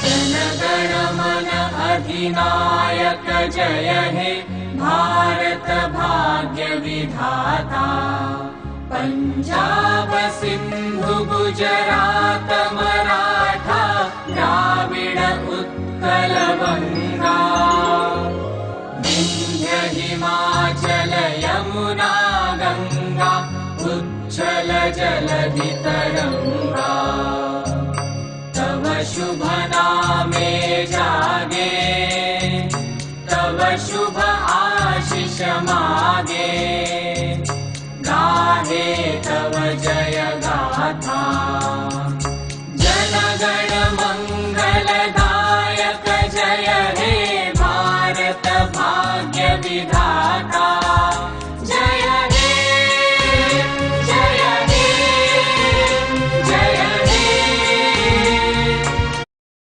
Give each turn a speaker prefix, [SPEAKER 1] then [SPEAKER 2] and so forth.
[SPEAKER 1] जनगण मन अधिनायक जय हे भारत भाग्य विधाता। पंजाब सिंधु गुजरात मराठा द्राविड उत्कल बंगा। विंध्य हिमाचल यमुना गंगा उच्छल जलधि तरंगा। तव शुभ नामे जागे तव शुभ आशीष मागे। गाहे तव जय गाथा